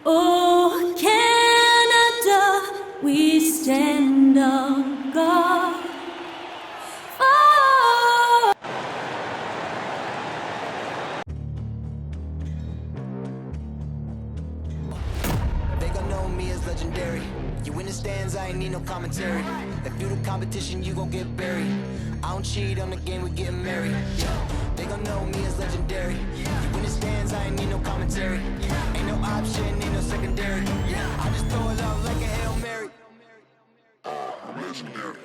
Oh, Canada, we stand on guard. Oh. They gon' know me as legendary. You in the stands, I ain't need no commentary. If you the competition, you gon' get buried. I don't cheat on the game, we getting married. Yeah. They gon' know me as legendary. You in the stands, I ain't need no commentary. Ain't no option, ain't no secondary. I just throw it up like a Hail Mary. I'm legendary.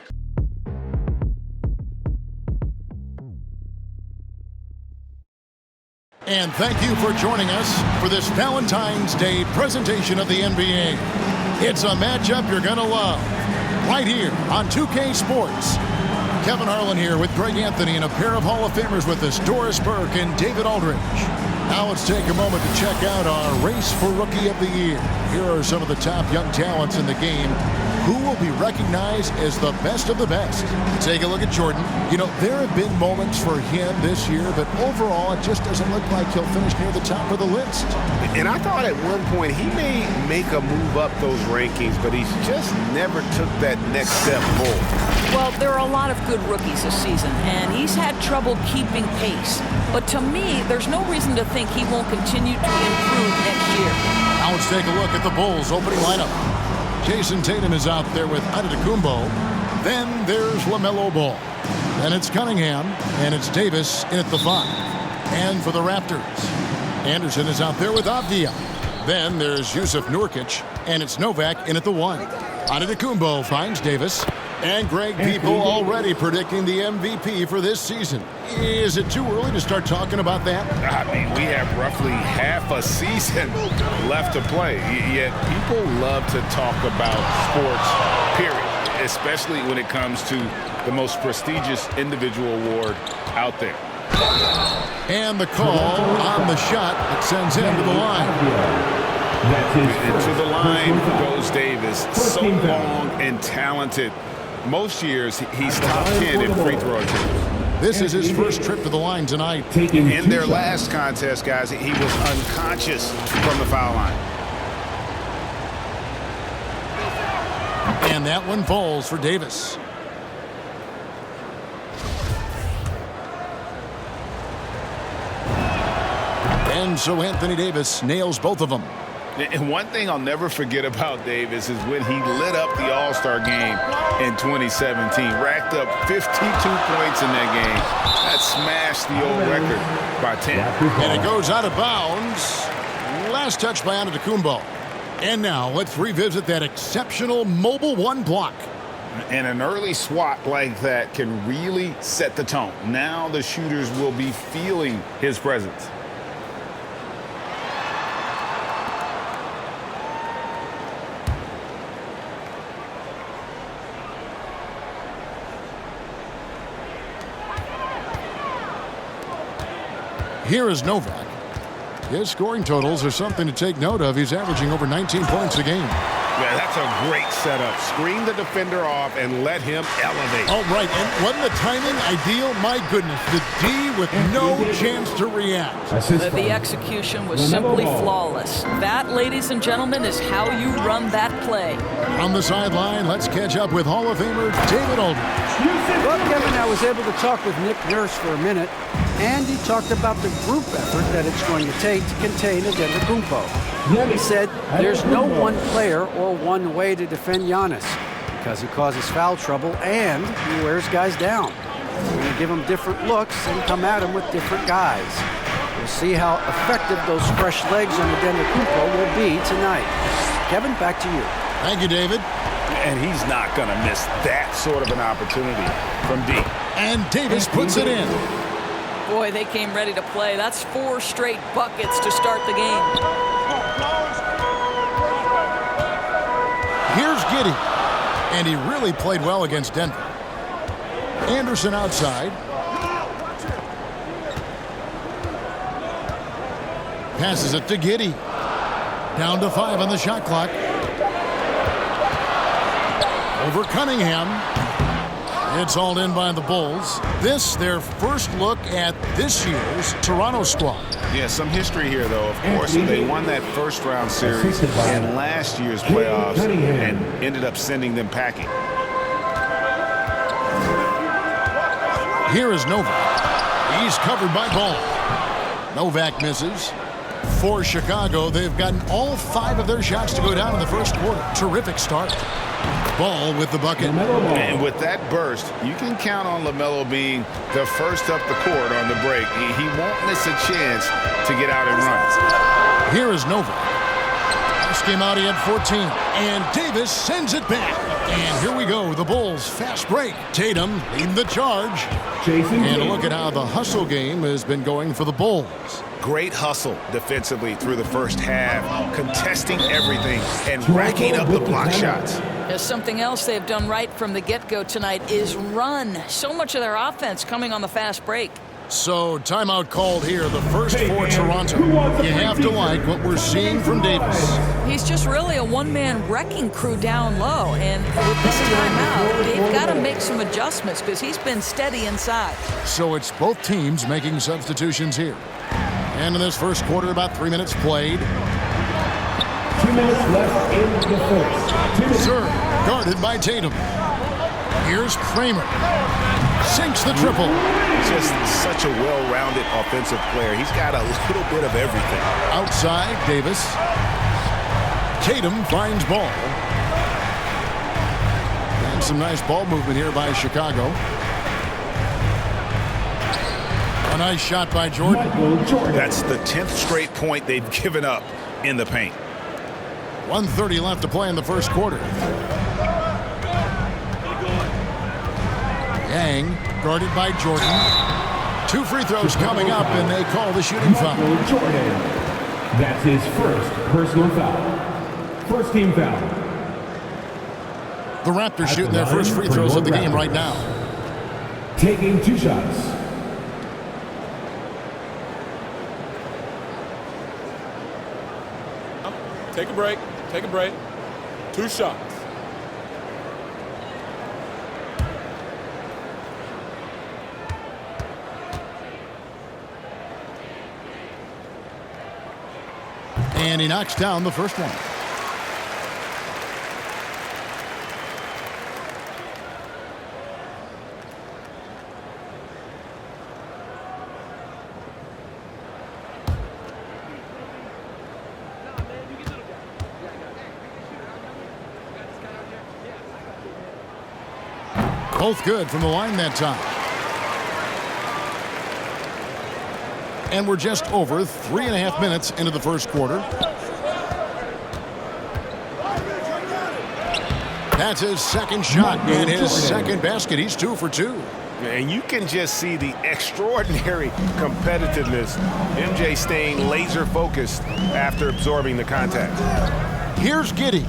And thank you for joining us for this Valentine's Day presentation of the NBA. It's a matchup you're going to love right here on 2K Sports. Kevin Harlan here with Greg Anthony and a pair of Hall of Famers with us, Doris Burke and David Aldridge. Now let's take a moment to check out our race for Rookie of the Year. Here are some of the top young talents in the game who will be recognized as the best of the best. Take a look at Jordan. You know, there have been moments for him this year, but overall it just doesn't look like he'll finish near the top of the list. And I thought at one point he may make a move up those rankings, but he's just never took that next step forward. Well, there are a lot of good rookies this season, and he's had trouble keeping pace. But to me, there's no reason to think he won't continue to improve next year. Now let's take a look at the Bulls' opening lineup. Jason Tatum is out there with Antetokounmpo. Then there's LaMelo Ball. Then it's Cunningham, and it's Davis in at the 5. And for the Raptors, Anderson is out there with Avdia. Then there's Yusuf Nurkic, and it's Novak in at the 1. Antetokounmpo finds Davis. And Greg, people already predicting the MVP for this season. Is it too early to start talking about that? I mean, we have roughly half a season left to play, yet people love to talk about sports, period, especially when it comes to the most prestigious individual award out there. And the call on the shot that sends him to the line. To the line goes Davis, so long and talented. Most years, he's top 10 in free throw attempts. This is his first trip to the line tonight. In their last contest, guys, he was unconscious from the foul line. And that one falls for Davis. And so Anthony Davis nails both of them. And one thing I'll never forget about Davis is when he lit up the All-Star game in 2017. Racked up 52 points in that game. That smashed the old record by 10. And it goes out of bounds. Last touch by Antetokounmpo. And now let's revisit that exceptional mobile 1 block. And an early swat like that can really set the tone. Now the shooters will be feeling his presence. Here is Novak. His scoring totals are something to take note of. He's averaging over 19 points a game. Yeah, that's a great setup. Screen the defender off and let him elevate. Oh, right. And wasn't the timing ideal? My goodness. The D with no chance to react. The execution was simply flawless. That, ladies and gentlemen, is how you run that play. On the sideline, let's catch up with Hall of Famer David Aldridge. Well, Kevin, I was able to talk with Nick Nurse for a minute, and he talked about the group effort that it's going to take to contain Antetokounmpo. He said there's no one player or one way to defend Giannis because he causes foul trouble and he wears guys down. We're going to give him different looks and come at him with different guys. We'll see how effective those fresh legs on Antetokounmpo will be tonight. Kevin, back to you. Thank you, David. And he's not going to miss that sort of an opportunity from deep. And Davis puts it in. Boy, they came ready to play. That's 4 straight buckets to start the game. Here's Giddey. And he really played well against Denver. Anderson outside. Passes it to Giddey. Down to 5 on the shot clock. Over Cunningham. It's hauled in by the Bulls. This, their first look at this year's Toronto squad. Yeah, some history here, though. Of course, they won that first-round series in last year's playoffs and ended up sending them packing. Here is Novak. He's covered by Ball. Novak misses. For Chicago, they've gotten all 5 of their shots to go down in the first quarter. Terrific start. Ball with the bucket. And with that burst, you can count on LaMelo being the first up the court on the break. He won't miss a chance to get out and run. Here is Novak. Last game out, he had 14. And Davis sends it back. And here we go, the Bulls fast break. Tatum leading the charge. And a look at how the hustle game has been going for the Bulls. Great hustle defensively through the first half, contesting everything and racking up the block shots. There's something else they've done right from the get-go tonight is run. So much of their offense coming on the fast break. So timeout called here, the first for Toronto. You have to like what we're seeing from Davis. He's just really a one-man wrecking crew down low. And with this timeout, they've got to make some adjustments because he's been steady inside. So it's both teams making substitutions here. And in this first quarter, about 3 minutes played. 2 minutes left in the first. 2 minutes. Serve, guarded by Tatum. Here's Kramer. Sinks the triple. Just such a well-rounded offensive player. He's got a little bit of everything. Outside, Davis. Tatum finds Ball. And some nice ball movement here by Chicago. A nice shot by Jordan. That's the 10th straight point they've given up in the paint. 1:30 left to play in the first quarter. Yang, guarded by Jordan. 2 free throws coming up, and they call the shooting foul. Jordan. That's his first personal foul. First team foul. The Raptors shooting their first free throws of the game right now. Taking 2 shots. Take a break. Take a break. 2 shots. And he knocks down the first one. Both good from the line that time. And we're just over 3.5 minutes into the first quarter. That's his second shot and his second basket. He's 2 for 2. And you can just see the extraordinary competitiveness. MJ staying laser focused after absorbing the contact. Here's Giddey.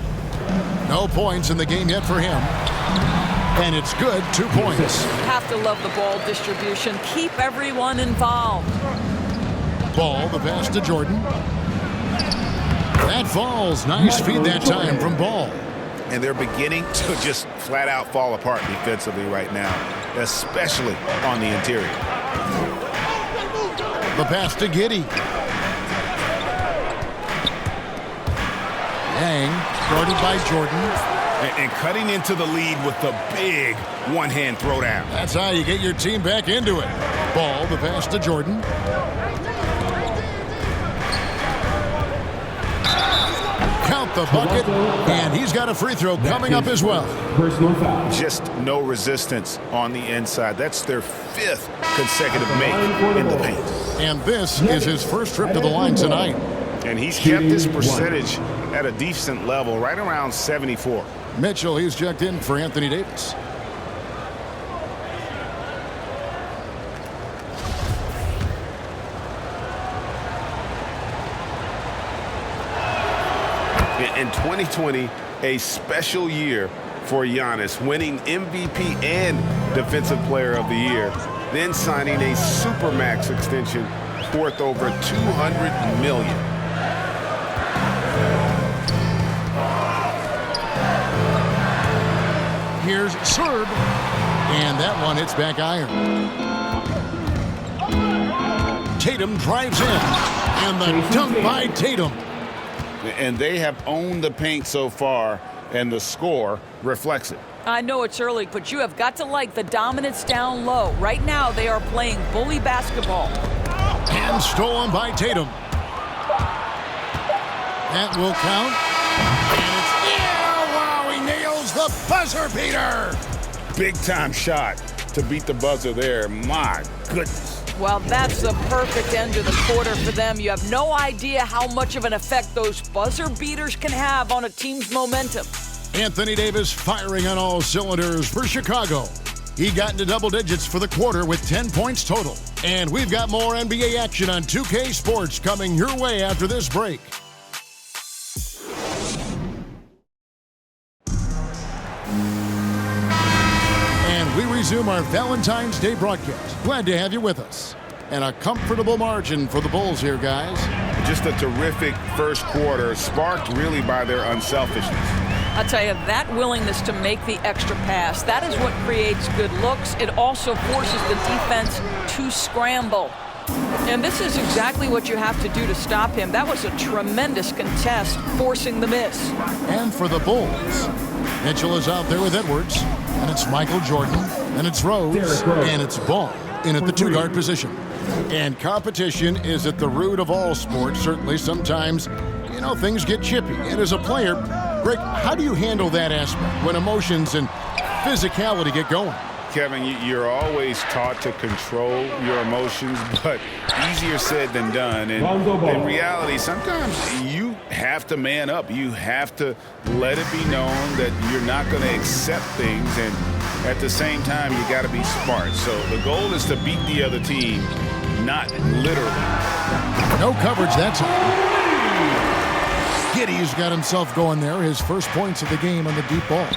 No points in the game yet for him. And it's good, 2 points. Have to love the ball distribution. Keep everyone involved. Ball, the pass to Jordan. That falls. Nice feed that time from Ball. And they're beginning to just flat out fall apart defensively right now, especially on the interior. The pass to Giddey. Yang, guarded by Jordan. And cutting into the lead with the big one-hand throwdown. That's how you get your team back into it. Ball, the pass to Jordan. Count the bucket, and he's got a free throw coming up as well. Personal foul. Just no resistance on the inside. That's their 5th consecutive make in the paint. And this is his first trip to the line tonight. And he's kept his percentage at a decent level, right around 74. Mitchell, he's checked in for Anthony Davis. In 2020, a special year for Giannis, winning MVP and Defensive Player of the Year, then signing a Supermax extension worth over $200 million. Here's Serb. And that one hits back iron. Tatum drives in. And the dunk by Tatum. And they have owned the paint so far, and the score reflects it. I know it's early, but you have got to like the dominance down low. Right now, they are playing bully basketball. And stolen by Tatum. That will count. And it's, yeah, wow, he nails the buzzer beater. Big time shot to beat the buzzer there. My goodness. Well, that's the perfect end to the quarter for them. You have no idea how much of an effect those buzzer beaters can have on a team's momentum. Anthony Davis firing on all cylinders for Chicago. He got into double digits for the quarter with 10 points total. And we've got more NBA action on 2K Sports coming your way after this break. And we resume our Valentine's Day broadcast. Glad to have you with us. And a comfortable margin for the Bulls here, guys. Just a terrific first quarter, sparked really by their unselfishness. I'll tell you, that willingness to make the extra pass, that is what creates good looks. It also forces the defense to scramble. And this is exactly what you have to do to stop him. That was a tremendous contest, forcing the miss. And for the Bulls, Mitchell is out there with Edwards, and it's Michael Jordan, and it's Rose, and it's Ball in at the two-guard position. And competition is at the root of all sports. Certainly, sometimes, you know, things get chippy. And as a player, Greg, how do you handle that aspect when emotions and physicality get going? Kevin, you're always taught to control your emotions, but easier said than done. And in reality, sometimes you have to man up. You have to let it be known that you're not going to accept things, and at the same time, you got to be smart. So the goal is to beat the other team, not literally. No coverage that time. Giddey's got himself going there. His first points of the game on the deep ball.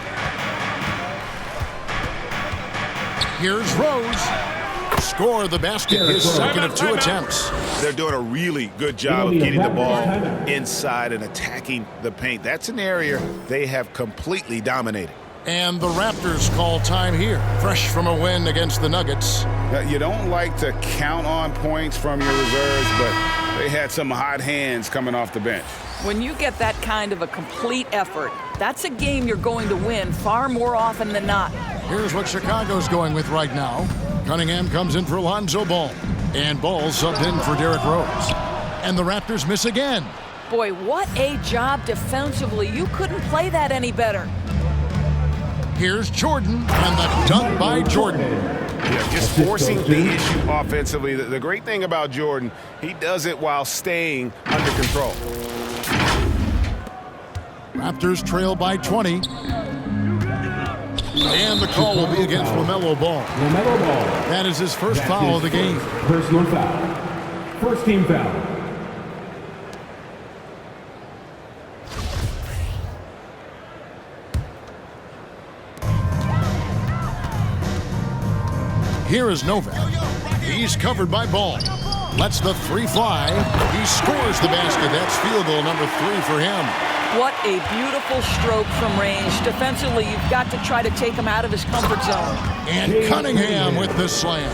Here's Rose. Score the basket, his second of two attempts. They're doing a really good job of getting the ball inside and attacking the paint. That's an area they have completely dominated. And the Raptors call time here, fresh from a win against the Nuggets. You don't like to count on points from your reserves, but they had some hot hands coming off the bench. When you get that kind of a complete effort, that's a game you're going to win far more often than not. Here's what Chicago's going with right now. Cunningham comes in for Lonzo Ball. And Ball subbed in for Derrick Rose. And the Raptors miss again. Boy, what a job defensively. You couldn't play that any better. Here's Jordan, and the dunk by Jordan. Yeah, just forcing the issue offensively. The great thing about Jordan, he does it while staying under control. Raptors trail by 20. And the call will be against LaMelo Ball. LaMelo Ball. That is his first foul of the game. Personal foul. First team foul. Here is Novak. He's covered by Ball. Lets the three fly. He scores the basket. That's field goal number 3 for him. What a beautiful stroke from range. Defensively, you've got to try to take him out of his comfort zone. And Cunningham with the slam.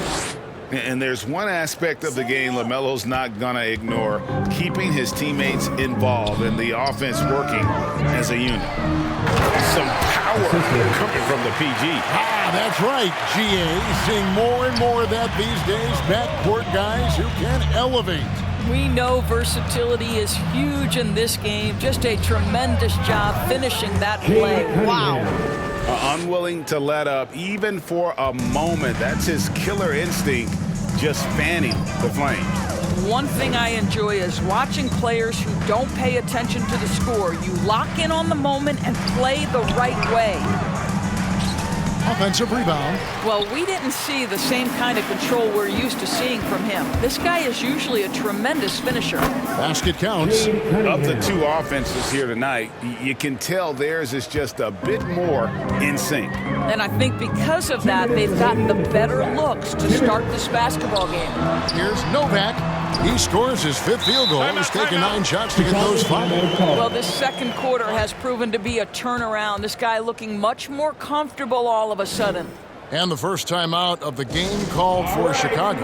And there's one aspect of the game LaMelo's not going to ignore, keeping his teammates involved and the offense working as a unit. Some power coming from the PG. Ah, that's right, GA. Seeing more and more of that these days. Backcourt guys who can elevate. We know versatility is huge in this game. Just a tremendous job finishing that play. Wow. Unwilling to let up even for a moment. That's his killer instinct, just fanning the flame. One thing I enjoy is watching players who don't pay attention to the score. You lock in on the moment and play the right way. Offensive rebound. Well, we didn't see the same kind of control we're used to seeing from him. This guy is usually a tremendous finisher. Basket counts. Of the two offenses here tonight, you can tell theirs is just a bit more in sync. And I think because of that, they've gotten the better looks to start this basketball game. Here's Novak. He scores his 5th field goal. He's taken 9 shots to get those 5. Well, this second quarter has proven to be a turnaround. This guy looking much more comfortable all of a sudden. And the first time out of the game called for Chicago.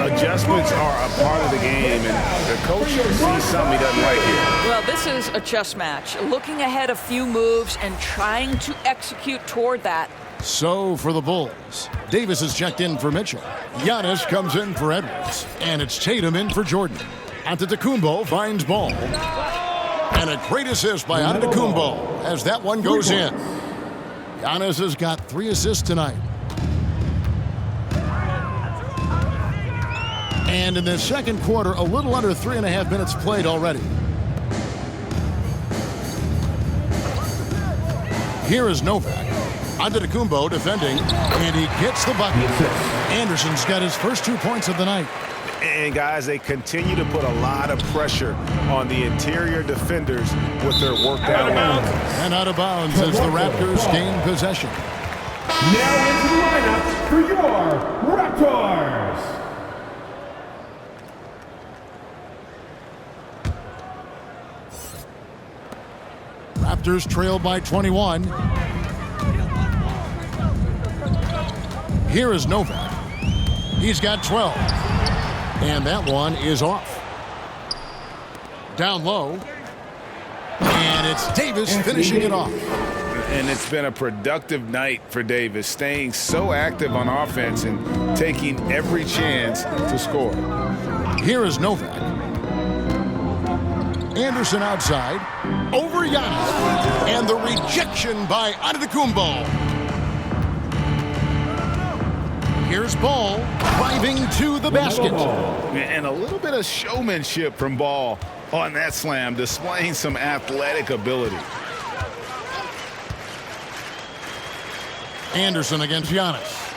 Adjustments are a part of the game, and the coach sees something he doesn't like here. Well, this is a chess match. Looking ahead a few moves and trying to execute toward that. So for the Bulls, Davis is checked in for Mitchell. Giannis comes in for Edwards. And it's Tatum in for Jordan. Antetokounmpo finds Ball. And a great assist by Antetokounmpo as that one goes in. Giannis has got 3 assists tonight. And in the second quarter, a little under 3.5 minutes played already. Here is Novak. Antetokounmpo defending, and he gets the bucket. Anderson's got his first 2 points of the night. And guys, they continue to put a lot of pressure on the interior defenders with their work down low. And out of bounds as the Raptors gain possession. Now into the lineup for your Raptors. Raptors trail by 21. Here is Novak. He's got 12. And that one is off. Down low. And it's Davis finishing it off. And it's been a productive night for Davis, staying so active on offense and taking every chance to score. Here is Novak. Anderson outside. Over Giannis. And the rejection by Antetokounmpo. Here's Ball driving to the basket. And a little bit of showmanship from Ball on that slam, displaying some athletic ability. Anderson against Giannis.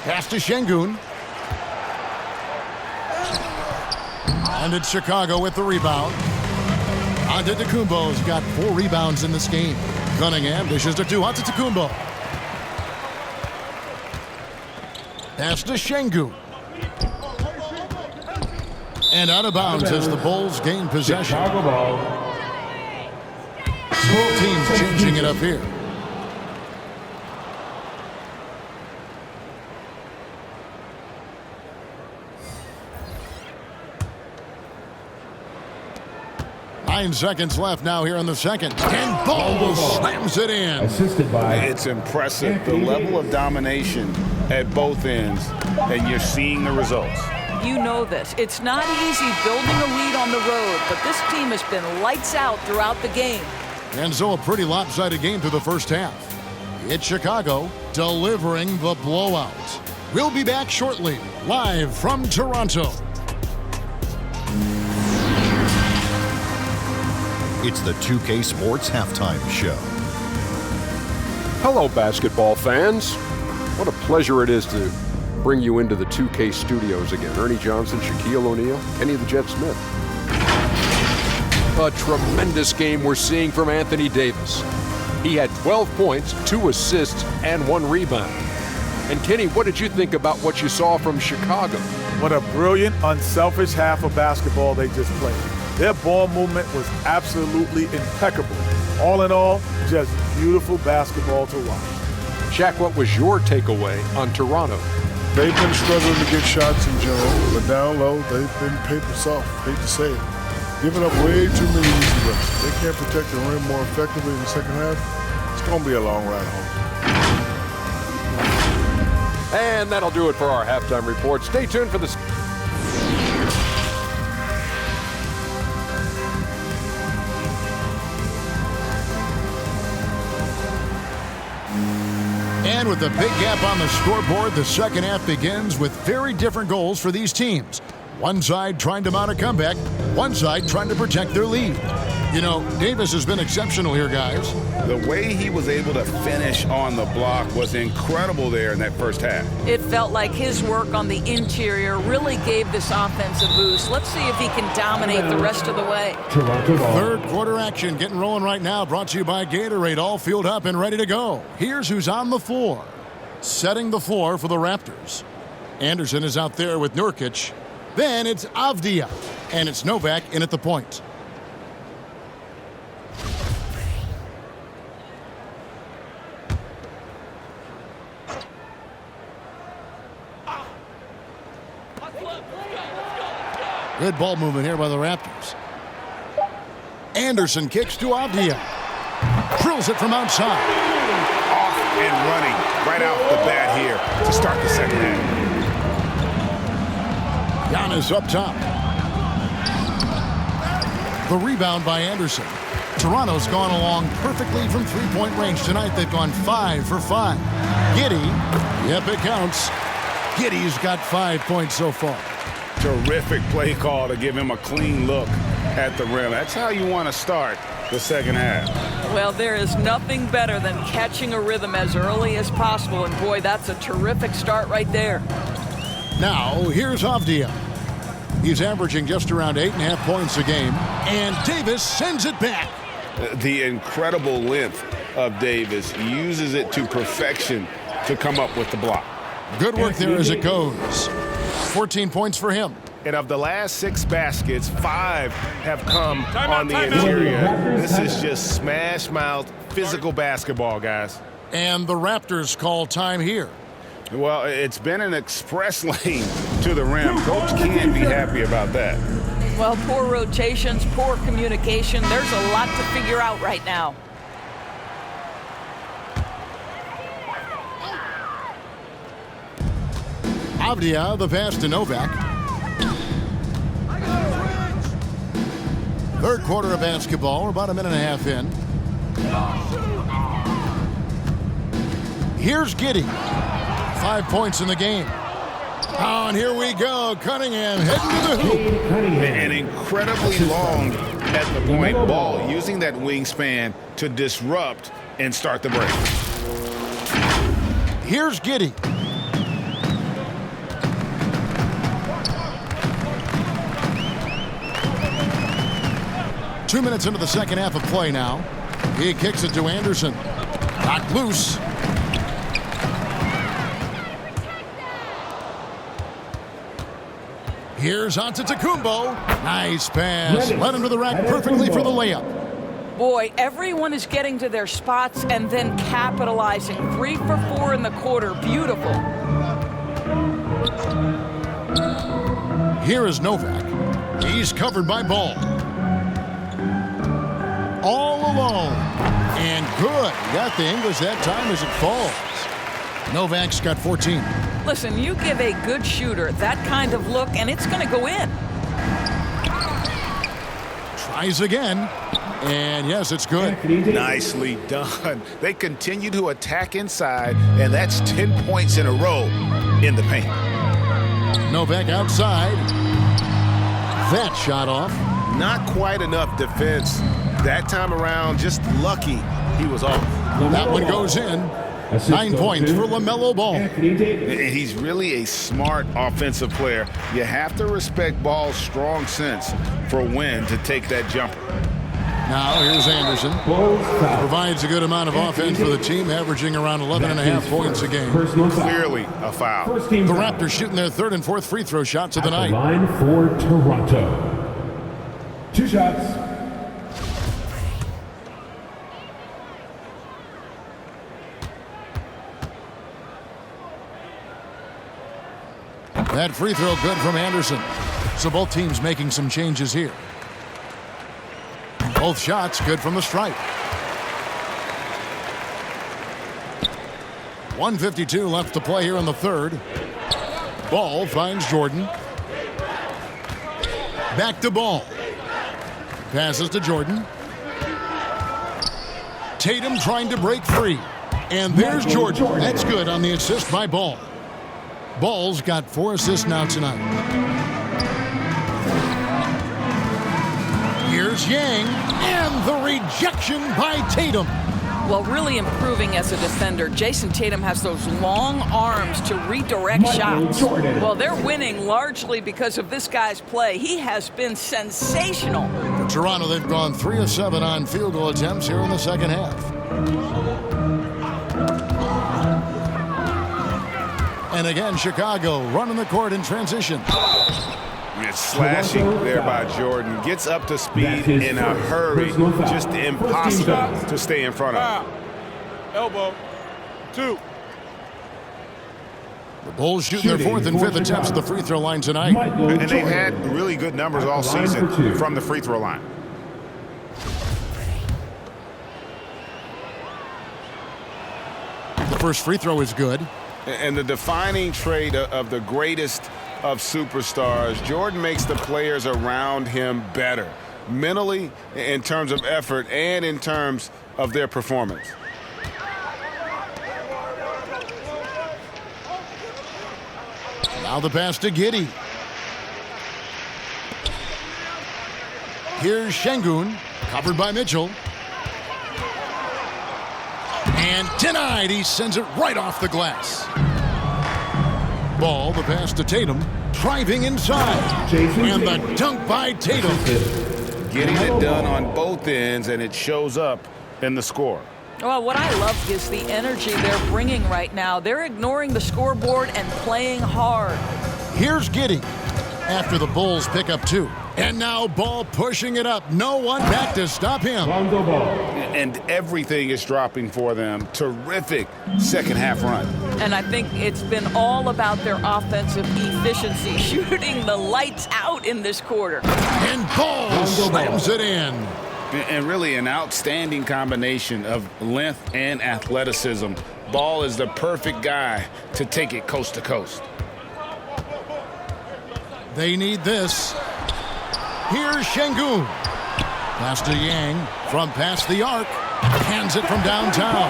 Pass to Şengün. And it's Chicago with the rebound. Antetokounmpo's got 4 rebounds in this game. Cunningham dishes to Antetokounmpo. Pass to Şengün. And out of bounds as the Bulls gain possession. Both teams changing it up here. Nine seconds left now here in the second. And Ball slams it in. Assisted by. It's impressive, the level of domination at both ends, and you're seeing the results. You know this. It's not easy building a lead on the road, but this team has been lights out throughout the game. And so a pretty lopsided game through the first half. It's Chicago delivering the blowout. We'll be back shortly, live from Toronto. It's the 2K Sports Halftime Show. Hello, basketball fans. What a pleasure it is to bring you into the 2K studios again. Ernie Johnson, Shaquille O'Neal, Kenny the Jet Smith. A tremendous game we're seeing from Anthony Davis. He had 12 points, 2 assists, and 1 rebound. And Kenny, what did you think about what you saw from Chicago? What a brilliant, unselfish half of basketball they just played. Their ball movement was absolutely impeccable. All in all, just beautiful basketball to watch. Shaq, what was your takeaway on Toronto? They've been struggling to get shots in general, but down low, they've been paper soft, hate to say it. Giving up way too many easy looks. They can't protect the rim more effectively in the second half. It's going to be a long ride home. And that'll do it for our halftime report. Stay tuned for the... And with the big gap on the scoreboard, the second half begins with very different goals for these teams. One side trying to mount a comeback, one side trying to protect their lead. You know, Davis has been exceptional here, guys. The way he was able to finish on the block was incredible there in that first half. It felt like his work on the interior really gave this offense a boost. Let's see if he can dominate the rest of the way. Third quarter action getting rolling right now, brought to you by Gatorade, all fueled up and ready to go. Here's who's on the floor. Setting the floor for the Raptors. Anderson is out there with Nurkic. Then it's Avdia, and it's Novak in at the point. Good ball movement here by the Raptors. Anderson kicks to Avdia. Drills it from outside. Off and running right out the bat here to start the second half. Giannis up top. The rebound by Anderson. Toronto's gone along perfectly from three-point range tonight. They've gone 5 for 5. Giddey, yep, it counts. Giddey's got 5 points so far. Terrific play call to give him a clean look at the rim. That's how you want to start the second half. Well, there is nothing better than catching a rhythm as early as possible, and boy, that's a terrific start right there. Now, here's Avdia. He's averaging just around 8.5 points a game, and Davis sends it back. The incredible length of Davis, uses it to perfection to come up with the block. Good work there as it goes. 14 points for him. And of the last 6 baskets, 5 have come on the interior. This is just smash-mouth physical basketball, guys. And the Raptors call time here. Well, it's been an express lane to the rim. Coach can't be happy about that. Well, poor rotations, poor communication. There's a lot to figure out right now. Avdia, the pass to Novak. Third quarter of basketball. We're about a minute and a half in. Here's Giddey. 5 points in the game. Oh, and here we go. Cunningham heading to the hoop. An incredibly long at the point ball, using that wingspan to disrupt and start the break. Here's Giddey. Two minutes into the second half of play now. He kicks it to Anderson. Knocked loose. Here's Antetokounmpo. Nice pass. Led him to the rack perfectly for the layup. Boy, everyone is getting to their spots and then capitalizing. 3 for 4 in the quarter. Beautiful. Here is Novak. He's covered by Ball. All alone. And good. He got the English that time as it falls. Novak's got 14. Listen, you give a good shooter that kind of look, and it's going to go in. Tries again. And yes, it's good. Nicely done. They continue to attack inside, and that's 10 points in a row in the paint. Novak outside. That shot off. Not quite enough defense that time around. Just lucky he was off. That one goes in. 9 points for LaMelo Ball. And he's really a smart offensive player. You have to respect Ball's strong sense for when to take that jumper. Now here's Anderson. He provides a good amount of offense for the team, averaging around 11.5 points a game. Clearly a foul. The Raptors shooting their third and fourth free throw shots of the night. Line for Toronto. 2 shots. That free throw good from Anderson. So both teams making some changes here. Both shots good from the stripe. 1:52 left to play here in the third. Ball finds Jordan. Back to Ball. Passes to Jordan. Tatum trying to break free. And there's Jordan. That's good on the assist by Ball. Ball's got 4 assists now tonight. Here's Yang, and the rejection by Tatum. Well, really improving as a defender. Jason Tatum has those long arms to redirect shots. Well, they're winning largely because of this guy's play. He has been sensational. For Toronto, they've gone 3 of 7 on field goal attempts here in the second half. And again, Chicago running the court in transition. It's slashing there by Jordan. Gets up to speed in a hurry. Just impossible to stay in front of. Elbow. 2. The Bulls shooting their 4th and 5th attempts at the free throw line tonight. And they've had really good numbers all season from the free throw line. The first free throw is good. And the defining trait of the greatest of superstars, Jordan makes the players around him better, mentally, in terms of effort, and in terms of their performance. Now the pass to Giddey. Here's Şengün, covered by Mitchell. And denied. He sends it right off the glass. Ball, the pass to Tatum, driving inside. And the dunk by Tatum. Getting it done on both ends, and it shows up in the score. Well, what I love is the energy they're bringing right now. They're ignoring the scoreboard and playing hard. Here's Giddey after the Bulls pick up 2. And now Ball pushing it up. No one back to stop him. And everything is dropping for them. Terrific second half run. And I think it's been all about their offensive efficiency, shooting the lights out in this quarter. And Ball slams it in. And really an outstanding combination of length and athleticism. Ball is the perfect guy to take it coast to coast. They need this. Here's Şengün. Pass to Yang from past the arc. Hands it from downtown.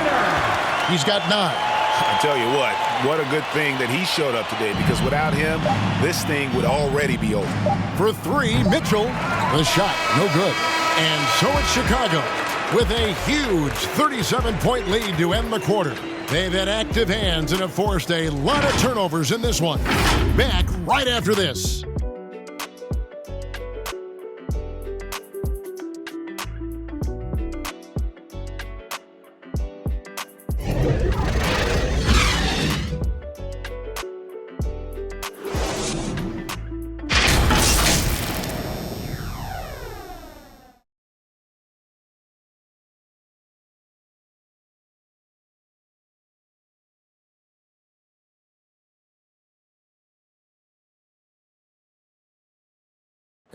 He's got 9. I tell you what a good thing that he showed up today, because without him, this thing would already be over. For 3, Mitchell. The shot, no good. And so it's Chicago with a huge 37-point lead to end the quarter. They've had active hands and have forced a lot of turnovers in this one. Back right after this.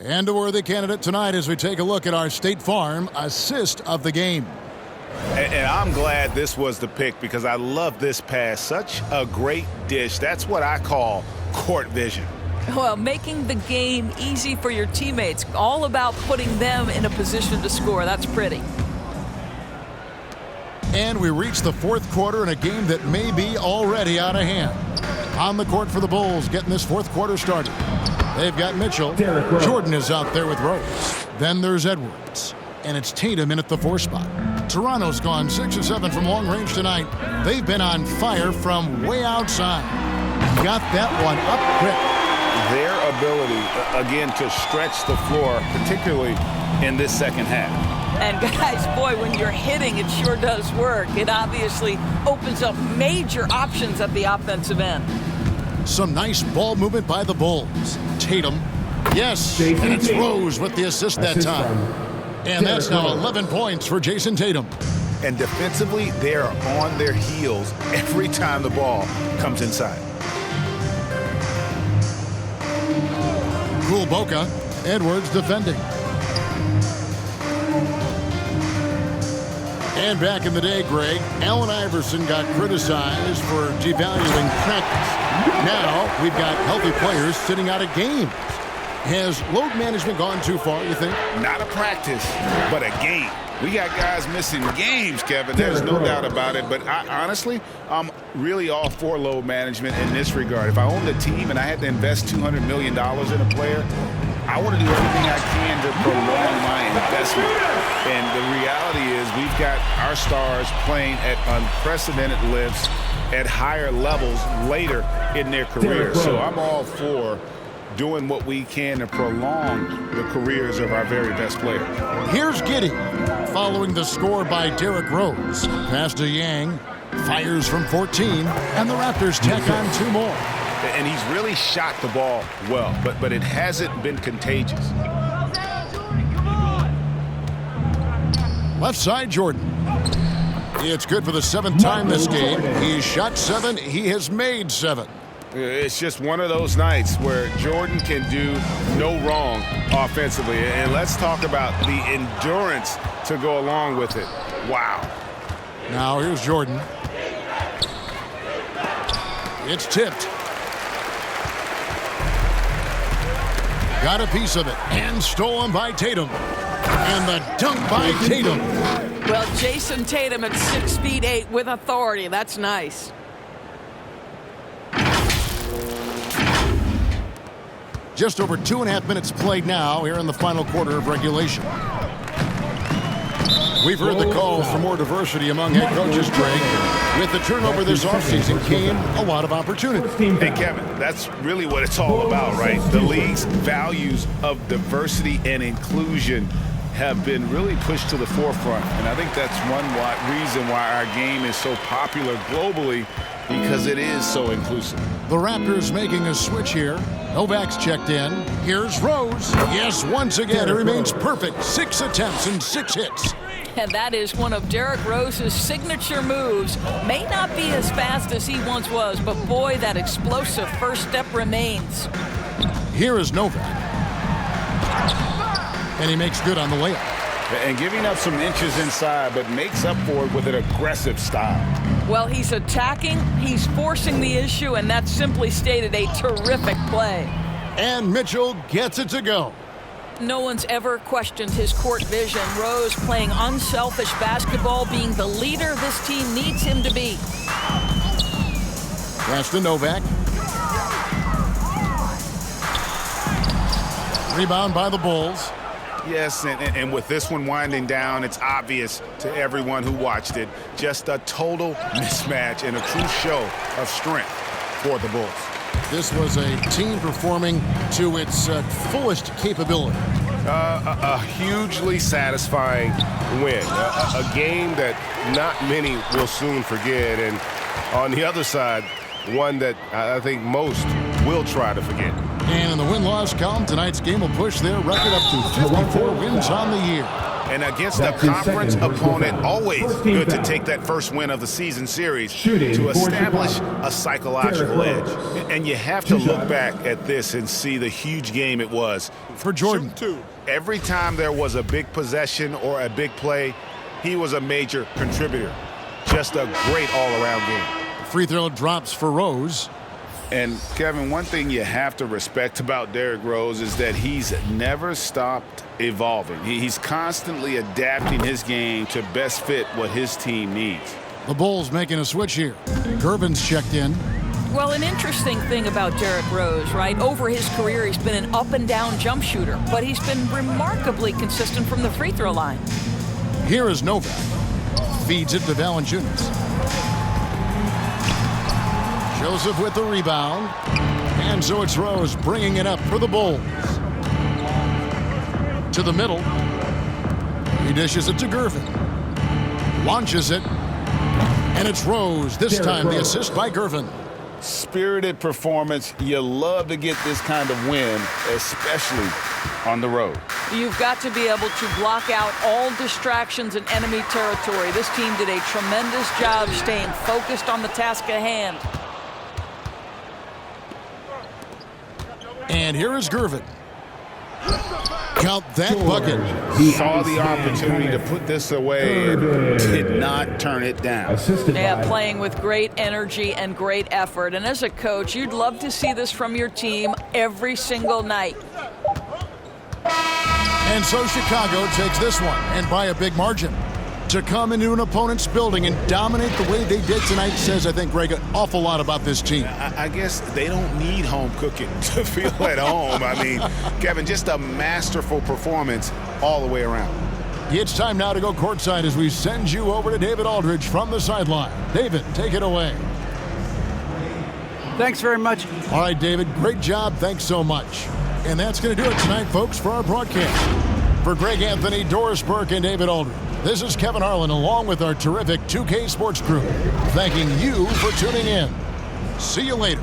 And a worthy candidate tonight as we take a look at our State Farm assist of the game. And I'm glad this was the pick, because I love this pass. Such a great dish. That's what I call court vision. Well, making the game easy for your teammates. All about putting them in a position to score. That's pretty. And we reach the 4th quarter in a game that may be already out of hand. On the court for the Bulls, getting this 4th quarter started. They've got Mitchell. Jordan is out there with Rose. Then there's Edwards. And it's Tatum in at the 4 spot. Toronto's gone 6 of 7 from long range tonight. They've been on fire from way outside. Got that one up quick. Their ability, again, to stretch the floor, particularly in this second half. And guys, boy, when you're hitting, it sure does work. It obviously opens up major options at the offensive end. Some nice ball movement by the Bulls. Tatum. Yes, and it's Rose with the assist that time. And that's now 11 points for Jason Tatum. And defensively, they're on their heels every time the ball comes inside. Cool Boca. Edwards defending. And back in the day, Greg, Allen Iverson got criticized for devaluing practice. Now we've got healthy players sitting out of games. Has load management gone too far, you think? Not a practice, but a game. We got guys missing games, Kevin. There's no doubt about it. But honestly, I'm really all for load management in this regard. If I owned a team and I had to invest $200 million in a player, I want to do everything I can to prolong my investment. And the reality is we've got our stars playing at unprecedented lifts at higher levels later in their career. So I'm all for doing what we can to prolong the careers of our very best players. Here's Giddey, following the score by Derrick Rose. Pass to Yang, fires from 14, and the Raptors tack on 2 more. And he's really shot the ball well, but it hasn't been contagious. Left side, Jordan. It's good for the 7th time this game. He's shot 7. He has made 7. It's just one of those nights where Jordan can do no wrong offensively. And let's talk about the endurance to go along with it. Wow. Now here's Jordan. It's tipped. Got a piece of it and stolen by Tatum. And the dunk by Tatum. Well, Jason Tatum at 6'8" with authority. That's nice. Just over 2.5 minutes played now here in the final quarter of regulation. We've heard the calls for more diversity among head coaches, Greg. With the turnover this offseason came a lot of opportunity. Hey, Kevin, that's really what it's all about, right? The league's values of diversity and inclusion have been really pushed to the forefront. And I think that's one reason why our game is so popular globally, because it is so inclusive. The Raptors making a switch here. Novak's checked in. Here's Rose. Yes, once again, it remains perfect. 6 attempts and 6 hits. And that is one of Derrick Rose's signature moves. May not be as fast as he once was, but boy, that explosive first step remains. Here is Novak. And he makes good on the layup. And giving up some inches inside, but makes up for it with an aggressive style. Well, he's attacking, he's forcing the issue, and that's simply stated a terrific play. And Mitchell gets it to go. No one's ever questioned his court vision. Rose playing unselfish basketball, being the leader this team needs him to be. Pass to Novak. Rebound by the Bulls. Yes, and with this one winding down, it's obvious to everyone who watched it. Just a total mismatch and a true show of strength for the Bulls. This was a team performing to its fullest capability. A hugely satisfying win. A game that not many will soon forget. And on the other side, one that I think most will try to forget. And in the win-loss column, tonight's game will push their record up to 54 wins on the year. And against a conference opponent, always good to take that first win of the season series to establish a psychological edge. And you have to look back at this and see the huge game it was. For Jordan, every time there was a big possession or a big play, he was a major contributor. Just a great all-around game. Free throw drops for Rose. And, Kevin, one thing you have to respect about Derrick Rose is that he's never stopped evolving. He's constantly adapting his game to best fit what his team needs. The Bulls making a switch here. Gervin's checked in. Well, an interesting thing about Derrick Rose, right? Over his career, he's been an up-and-down jump shooter, but he's been remarkably consistent from the free throw line. Here is Novak. Feeds it to Valanciunas. Joseph with the rebound. And so it's Rose bringing it up for the Bulls. To the middle. He dishes it to Gervin. Launches it. And it's Rose. This time the assist by Gervin. Spirited performance. You love to get this kind of win, especially on the road. You've got to be able to block out all distractions in enemy territory. This team did a tremendous job staying focused on the task at hand. And here is Gervin. Count that bucket. He saw the opportunity to put this away and did not turn it down. Yeah, playing with great energy and great effort. And as a coach, you'd love to see this from your team every single night. And so Chicago takes this one, and by a big margin. To come into an opponent's building and dominate the way they did tonight says, I think, Greg, an awful lot about this team. I guess they don't need home cooking to feel at home. I mean, Kevin, just a masterful performance all the way around. It's time now to go courtside as we send you over to David Aldridge from the sideline. David, take it away. Thanks very much. All right, David, great job. Thanks so much. And that's going to do it tonight, folks, for our broadcast. For Greg Anthony, Doris Burke, and David Aldridge, this is Kevin Harlan along with our terrific 2K Sports crew, thanking you for tuning in. See you later.